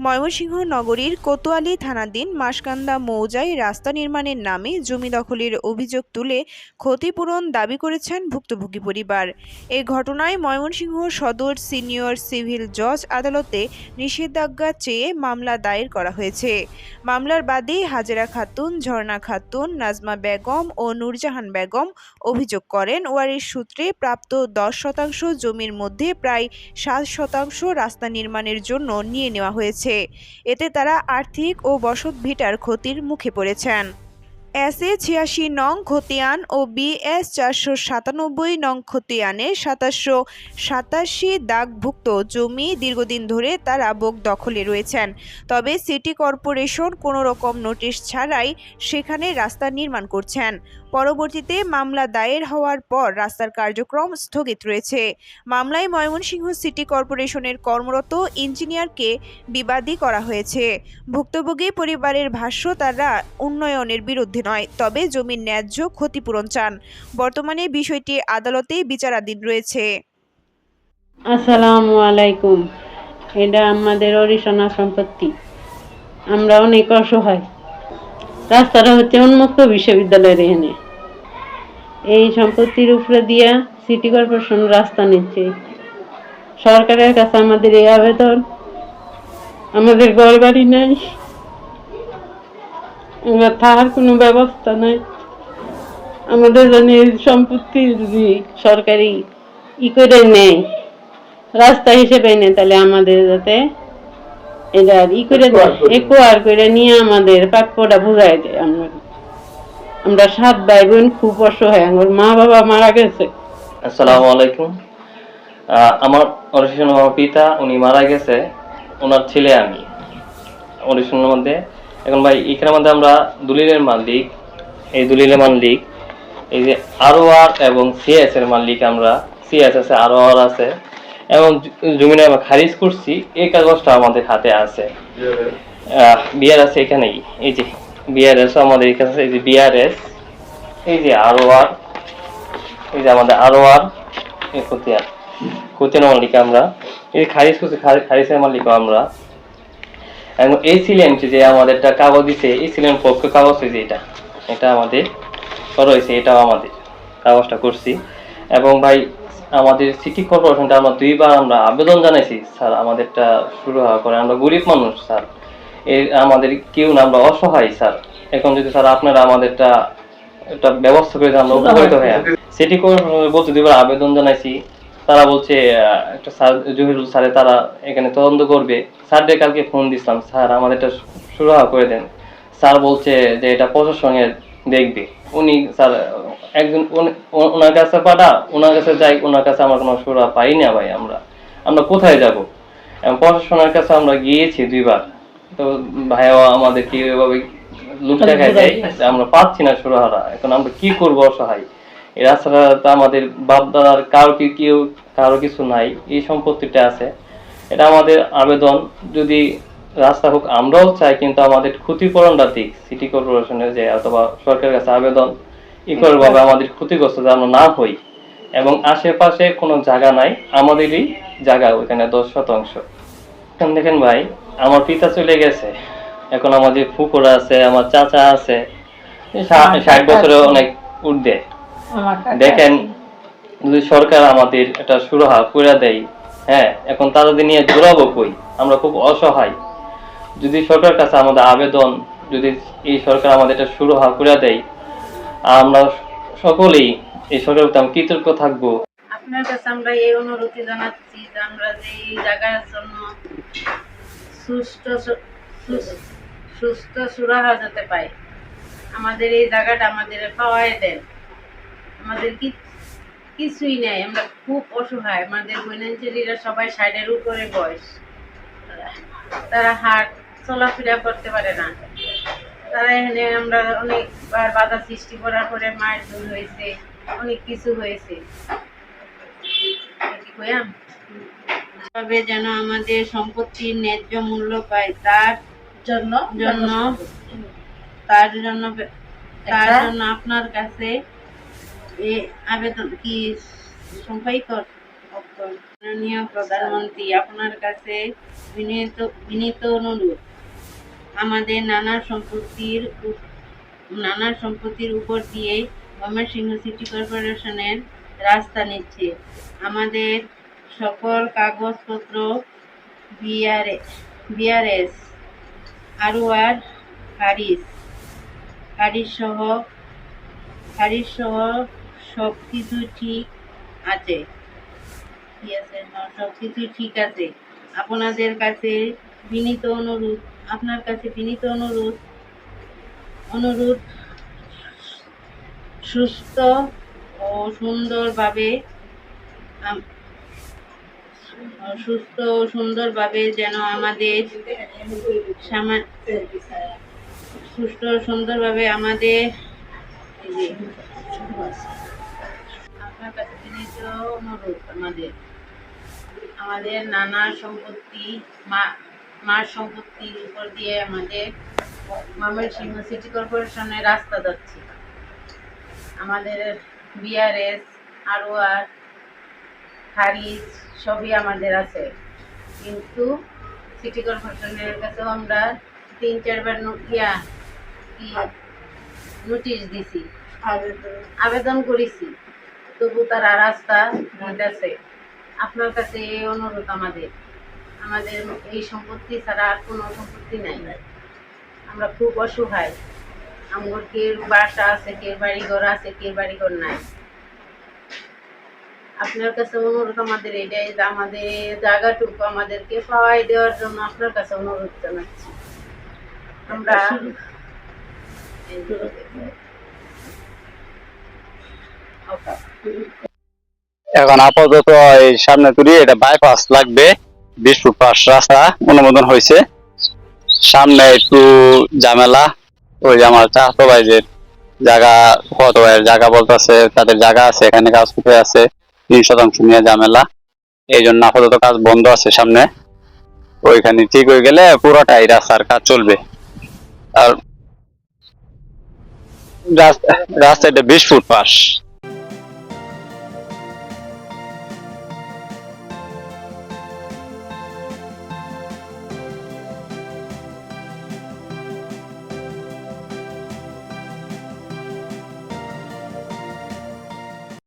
ময়মনসিংহ নগরীর কোতোয়ালী থানাধীন মাসকান্দা মৌজায় রাস্তা নির্মাণের নামে জমি দখলের অভিযোগ তুলে ক্ষতিপূরণ দাবি করেছেন ভুক্তভোগী পরিবার। এ ঘটনায় ময়মনসিংহ সদর সিনিয়র সিভিল জজ আদালতে নিষেধাজ্ঞা চেয়ে মামলা দায়ের করা হয়েছে। মামলার বাদী হাজেরা খাতুন, ঝর্ণা খাতুন, নাজমা বেগম ও নূরজাহান বেগম অভিযোগ করেন, ওয়ারিশ সূত্রে প্রাপ্ত 10% জমির মধ্যে প্রায় 7% রাস্তা নির্মাণের জন্য নিয়ে নেওয়া হয়েছে। এতে তারা আর্থিক ও বসতভিটার ক্ষতির মুখে পড়েছেন। এসএ 86 নং খতিয়ান ও বিএস 497 নং খতিয়ানে 2787 দাগভুক্ত জমি দীর্ঘদিন ধরে তারা দখলে রয়েছেন। তবে সিটি কর্পোরেশন কোনো রকম নোটিশ ছাড়াই সেখানে রাস্তা নির্মাণ করছেন। পরবর্তীতে মামলা দায়ের হওয়ার পর রাস্তার কার্যক্রম স্থগিত রয়েছে। মামলায় ময়মনসিংহ সিটি কর্পোরেশনের কর্মরত ইঞ্জিনিয়ারকে বিবাদী করা হয়েছে। ভুক্তভোগী পরিবারের ভাষ্য, তারা উন্নয়নের বিরুদ্ধে নয়, তবে জমির ন্যায্য ক্ষতিপূরণ চান। বর্তমানে বিষয়টি আদালতে বিচারাধীন রয়েছে। আসসালামু আলাইকুম। এটা আমাদের অরিসনা সম্পত্তি। আমরা অনেক অসহায়। রাস্তাটা হচ্ছে উন্মুক্ত বিশ্ববিদ্যালয়ের এখানে। এই সম্পত্তির উপরে দিয়া সিটি কর্পোরেশন রাস্তা নিচ্ছে। সরকারের কাছে আমাদের এই আবেদন, আমাদের ঘর বাড়ি নেই, আমরা থাকার কোনো ব্যবস্থা নাই। আমাদের জন্য এই সম্পত্তি যদি সরকারি করে নেয়, রাস্তা হিসেবে নেয়, তাহলে আমাদের যাতে এটা করে দেয়, একোয়ার করে নিয়ে আমাদের প্রাপ্যটা বুঝাই দেয়। আমরা 7 ভাই বোন খুব অসহায়, আমার মা বাবা মারা গেছে। আসসালামু আলাইকুম। আমার অরিজিনাল পিতা উনি মারা গেছে, ওনার ছেলে আমি অরিজিনাল মধ্যে। এখন ভাই এখানের মধ্যে আমরা দলিলের মালিক, এই দলিলের মালিক এই যে আরওআর এবং সিএস এর মালিক। আমরা সিএস আছে, আরওআর আছে এবং জমিনে আমরা খারিজ করছি, এই কাগজটা আমাদের হাতে আছে। বিআরএস এখানেই, এই যে বিআরএস আমাদের এখানে আছে, এই যে বিআরএস, এই যে আরওআর, এই যে আমাদের আরওআর খতিয়ান মালিক আমরা, এই খারিজ করছি, খারিজের মালিক আমরা। এবং এই সিলেন্ট যে আমাদের একটা কাগজ দিছে, এই সিলেন্ট পক্ষ কাগজ হয়েছে, এটা আমাদের রয়েছে, এটাও আমাদের কাগজটা করছি। এবং ভাই আমাদের সিটি কর্পোরেশনটা আমরা 2 বার আমরা আবেদন জানাইছি, স্যার আমাদেরটা শুরু হওয়া করে, আমরা গরিব মানুষ স্যার, আমাদের কেউ না, আমরা অসহায় স্যার। এখন যদি স্যার আপনারা আমাদেরটা একটা ব্যবস্থা করে আমরা উপকৃত হয়ে, সিটি কর্পোরেশন বলতে 2 বার আবেদন জানাইছি, তারা বলছে একটা স্যার জহিরুল স্যারে তারা এখানে তদন্ত করবে। স্যারদের কালকে ফোন দিছিলাম, স্যার আমাদেরটা শুরু করে দেন। স্যার বলছে যে এটা প্রশাসনের দেখবে। উনি স্যার একজন ওনার কাছে ওনার কাছে যাই, ওনার কাছে আমরা কোনো সুরা পাই না ভাই। আমরা কোথায় যাব? প্রশাসনের কাছে আমরা গিয়েছি 2 বার, তো ভাইয়া আমাদের কি এভাবে লুট দেখায় দেয়, আমরা পাচ্ছি না সুরাহারা। এখন আমরা কি করবো অসহায়। এই রাস্তাটা তো আমাদের বাপ দাদার কারো কিছু নাই, এই সম্পত্তিটা আছে। এটা আমাদের আবেদন, যদি রাস্তা হোক আমরাও চাই, কিন্তু আমাদের ক্ষতিপূরণটা দিক সিটি কর্পোরেশনের যে অথবা সরকারের কাছে আবেদন ভাবে আমাদের ক্ষতিগ্রস্ত যেন না হই। এবং আশেপাশে কোনো জায়গা নাই, আমাদেরই জায়গা ওইখানে 10%। এখন দেখেন ভাই, আমার পিতা চলে গেছে, এখন আমাদের ফুকুরা আছে, আমার চাচা আছে, 60 বছরে অনেক ঊর্ধ্বে। দেখেন যদি সরকার আমাদের এটা সুরাহা করে দেয়, হ্যাঁ, এখন তাদের নিয়ে জোরাবো কই? আমরা খুব অসহায়। যদি সরকার কাছে আমাদের আবেদন, যদি এই সরকার আমাদের এটা সুরাহা করে দেয়, আমরা সকলেই এই সরকারের প্রতি কৃতজ্ঞ থাকবো। আপনার কাছে আমরা এই অনুরোধই জানাচ্ছি যে আমরা যে এই জায়গার জন্য সুস্থ সুরাহা যেতে পাই, আমাদের এই জায়গাটা আমাদের পাওয়াই দেন। আমাদের কিছুই নেই, আমরা খুব অসহায়। আমাদের বৈনাঞ্চলীরা সবাই 60-এর উপরে বয়স, তারা হাট চলাফেরা করতে পারে না। তারা এখানে আমরা অনেকবার বাধা সৃষ্টি করার পরে মায়ের দূর হয়েছে, অনেক কিছু হয়েছে। তবে যেন আমাদের সম্পত্তির ন্যায্য মূল্য পায়, তার জন্য আপনার কাছে এই আবেদন কি সম্পাদিত মাননীয় প্রধানমন্ত্রী, আপনার কাছে বিনীত অনুরোধ, আমাদের নানা সম্পত্তির উপর দিয়ে ময়মনসিংহ সিটি কর্পোরেশনের রাস্তা নিচ্ছে। আমাদের সকল কাগজপত্র বিআরএস আরওআর খারিজ সহ সব কিছু ঠিক আছে। সবকিছু ঠিক আছে। আপনার কাছে বিনীত অনুরোধ সুস্থ ও সুন্দরভাবে যেন আমাদের সুস্থ ও সুন্দরভাবে আমাদের আপনার কাছে বিনীত অনুরোধ, আমাদের নানা সম্পত্তি মার সম্পত্তির উপর দিয়ে আমাদের ময়মনসিংহ সিটি কর্পোরেশনের রাস্তা যাচ্ছে। আমাদের বিআরএস আরওআর খারিজ সবই আমাদের আছে, কিন্তু সিটি কর্পোরেশনের কাছেও আমরা 3-4 বার নোটিশ দিছি, আবেদন করেছি, তবু তারা রাস্তা দিতেছে। আপনার কাছে এই অনুরোধ, আমাদের এই সম্পত্তি ছাড়া আর কোনো সম্পত্তি নাই। আমরা খুব অসহায়। আমার কেউ বাসা আছে, কেউ বাড়িঘর আছে, কেউ বাড়িঘর নাই। আপনার কাছে অনুরোধ আমাদের এটাই যে আমাদের জায়গাটুকু আমাদেরকে পাওয়াই দেওয়ার জন্য আপনার কাছে অনুরোধ জানাচ্ছি। আমরা এখন আপাতত এই সামনে তুলি এটা বাইপাস লাগবে, 20 ফুট পাশ রাস্তা অনুমোদন হয়েছে। সামনে একটু ঝামেলা, ওই যে আমার চাচাতো ভাইদের জায়গা, কত ভাইয়ের জায়গা বলতেছে, তাদের জায়গা আছে, এখানে কাজ করতে আছে, 3% নিয়ে ঝামেলা, এই জন্য আপাতত কাজ বন্ধ আছে সামনে। ওইখানে ঠিক হয়ে গেলে পুরোটাই রাস্তার কাজ চলবে। আর রাস্তাটা 20 ফুট পাশ।